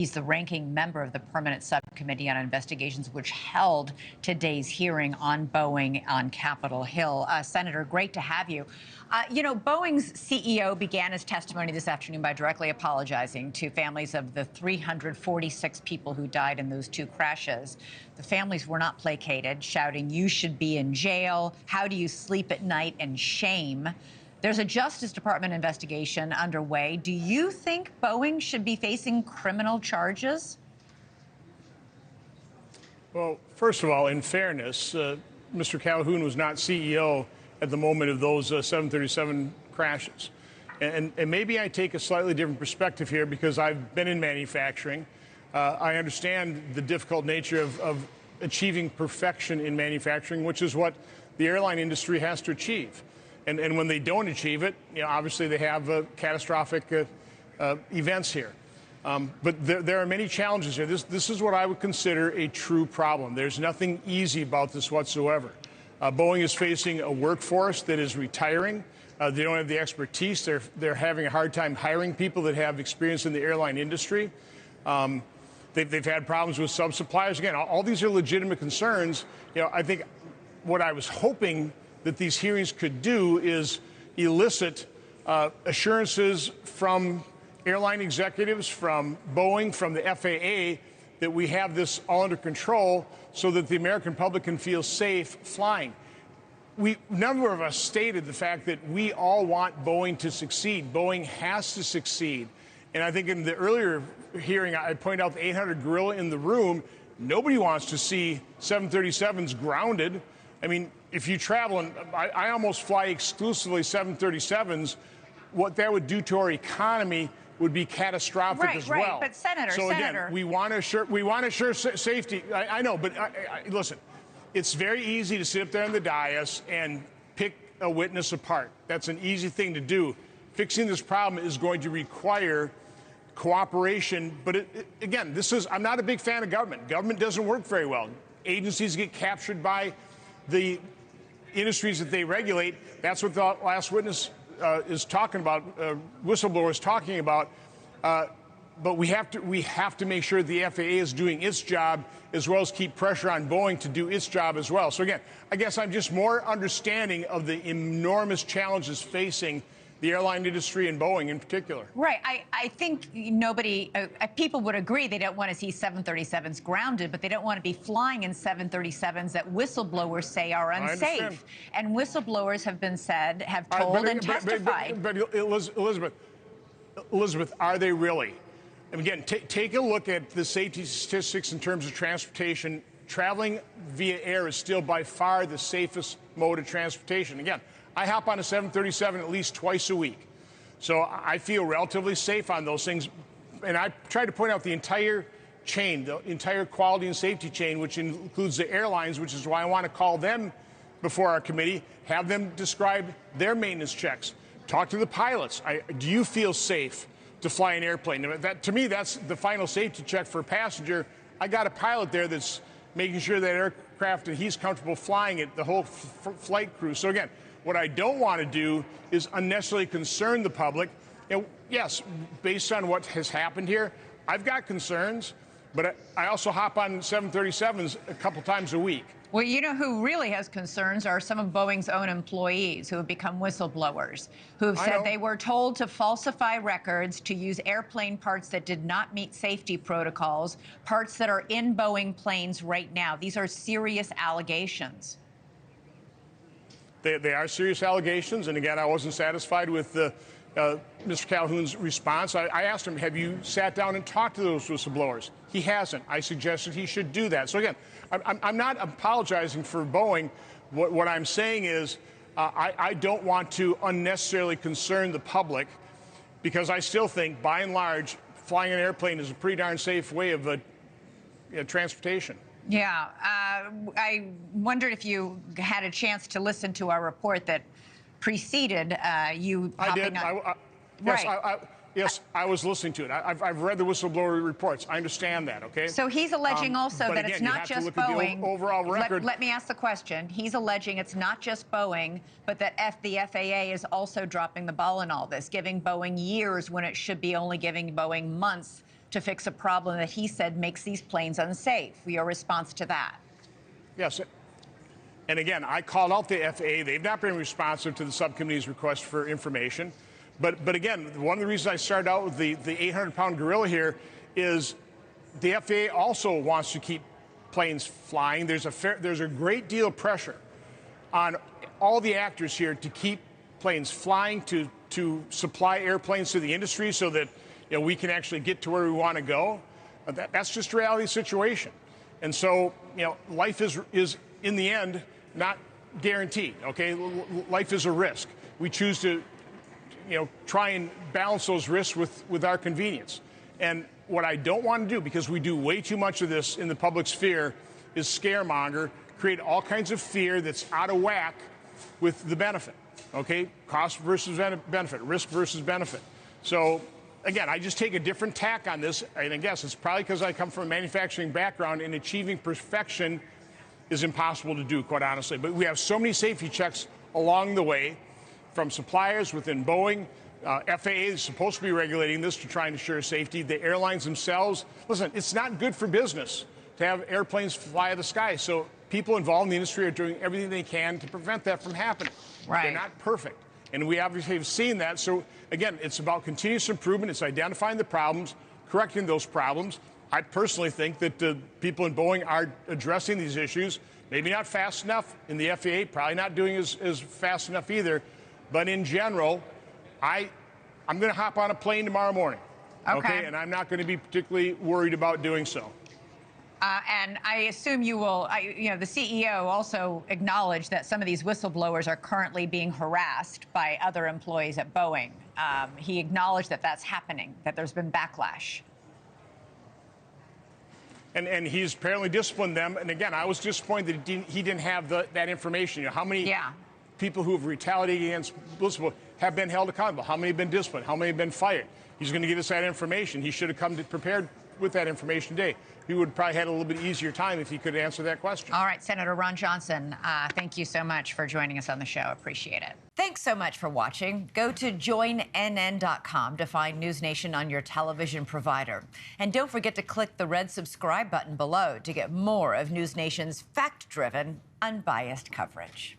He's the ranking member of the Permanent Subcommittee on Investigations, which held today's hearing on Boeing on Capitol Hill. Senator, great to have you. Boeing's CEO began his testimony this afternoon by directly apologizing to families of the 346 people who died in those two crashes. The families were not placated, shouting, "You should be in jail. How do you sleep at night?" and "shame." There's a Justice Department investigation underway. Do you think Boeing should be facing criminal charges? Well, first of all, in fairness, Mr. Calhoun was not CEO at the moment of those 737 crashes. And maybe I take a slightly different perspective here because I've been in manufacturing. I understand the difficult nature of achieving perfection in manufacturing, which is what the airline industry has to achieve. And when they don't achieve it, obviously they have catastrophic events here. But there are many challenges here. This is what I would consider a true problem. There's nothing easy about this whatsoever. Boeing is facing a workforce that is retiring. They don't have the expertise. They're having a hard time hiring people that have experience in the airline industry. They've had problems with sub-suppliers. Again, all these are legitimate concerns. I think what I was hoping that these hearings could do is elicit assurances from airline executives, from Boeing, from the FAA, that we have this all under control so that the American public can feel safe flying. Number of us stated the fact that we all want Boeing to succeed. Boeing has to succeed. And I think in the earlier hearing, I pointed out the 800 gorilla in the room. Nobody wants to see 737s grounded. I mean, if you travel, and I almost fly exclusively 737s, what that would do to our economy would be catastrophic as well. Right, but Senator, again, we want to assure safety. I know, but listen, it's very easy to sit up there on the dais and pick a witness apart. That's an easy thing to do. Fixing this problem is going to require cooperation. But again, I'm not a big fan of government. Government doesn't work very well. Agencies get captured by the industries that they regulate. That's what the last witness is talking about, whistleblower is talking about. But we have to make sure the FAA is doing its job, as well as keep pressure on Boeing to do its job as well. So again, I guess I'm just more understanding of the enormous challenges facing the airline industry and Boeing in particular. Right. I think people would agree they don't want to see 737s grounded, but they don't want to be flying in 737s that whistleblowers say are unsafe. And whistleblowers have told and testified. But Elizabeth, are they really? And again, take a look at the safety statistics in terms of transportation. Traveling via air is still by far the safest mode of transportation. Again, I hop on a 737 at least twice a week. So I feel relatively safe on those things. And I try to point out the entire chain, the entire quality and safety chain, which includes the airlines, which is why I want to call them before our committee, have them describe their maintenance checks. Talk to the pilots. Do you feel safe to fly an airplane? To me, that's the final safety check for a passenger. I got a pilot there that's making sure that aircraft that he's comfortable flying it, the whole flight crew. So again, what I don't want to do is unnecessarily concern the public. Yes, based on what has happened here, I've got concerns, but I also hop on 737s a couple times a week. Well, you know who really has concerns are some of Boeing's own employees who have become whistleblowers, who have said they were told to falsify records, to use airplane parts that did not meet safety protocols, parts that are in Boeing planes right now. These are serious allegations. They are serious allegations, and again, I wasn't satisfied with Mr. Calhoun's response. I asked him, have you sat down and talked to those whistleblowers? He hasn't. I suggested he should do that. So again, I'm not apologizing for Boeing. What I'm saying is I don't want to unnecessarily concern the public, because I still think, by and large, flying an airplane is a pretty darn safe way of transportation. Yeah. I wondered if you had a chance to listen to our report that preceded you popping up. I did. Yes, I was listening to it. I've read the whistleblower reports. I understand that, okay? So he's alleging also that again, it's not just Boeing. Overall record. Let me ask the question. He's alleging it's not just Boeing, but that the FAA is also dropping the ball in all this, giving Boeing years when it should be only giving Boeing months to fix a problem that he said makes these planes unsafe. Your response to that? Yes. And again, I called out the FAA. They've not been responsive to the subcommittee's request for information. But again, one of the reasons I started out with the 800-pound gorilla here is the FAA also wants to keep planes flying. There's a great deal of pressure on all the actors here to keep planes flying, to supply airplanes to the industry so that we can actually get to where we want to go. That's just a reality situation. And so life is in the end not guaranteed. Okay, life is a risk. We choose to try and balance those risks with our convenience. And what I don't want to do, because we do way too much of this in the public sphere, is scaremonger, create all kinds of fear that's out of whack with the benefit. Okay, cost versus benefit, risk versus benefit. So again, I just take a different tack on this, and I guess it's probably because I come from a manufacturing background, and achieving perfection is impossible to do, quite honestly. But we have so many safety checks along the way, from suppliers within Boeing. FAA is supposed to be regulating this to try and ensure safety. The airlines themselves, listen, it's not good for business to have airplanes fly out of the sky. So people involved in the industry are doing everything they can to prevent that from happening. Right. They're not perfect. And we obviously have seen that. So again, it's about continuous improvement. It's identifying the problems, correcting those problems. I personally think that people in Boeing are addressing these issues, maybe not fast enough, in the FAA, probably not doing as fast enough either. But in general, I'm going to hop on a plane tomorrow morning. Okay. And I'm not going to be particularly worried about doing so. And I assume you will, the CEO also acknowledged that some of these whistleblowers are currently being harassed by other employees at Boeing. He acknowledged that that's happening, that there's been backlash. And he's apparently disciplined them. And again, I was disappointed that he didn't have that information. How many people who have retaliated against whistleblower have been held accountable? How many have been disciplined? How many have been fired? He's going to give us that information. He should have come prepared with that information today. He would probably had a little bit easier time if he could answer that question. All right, Senator Ron Johnson, thank you so much for joining us on the show. Appreciate it. Thanks so much for watching. Go to joinnn.com to find NewsNation on your television provider. And don't forget to click the red subscribe button below to get more of NewsNation's fact-driven, unbiased coverage.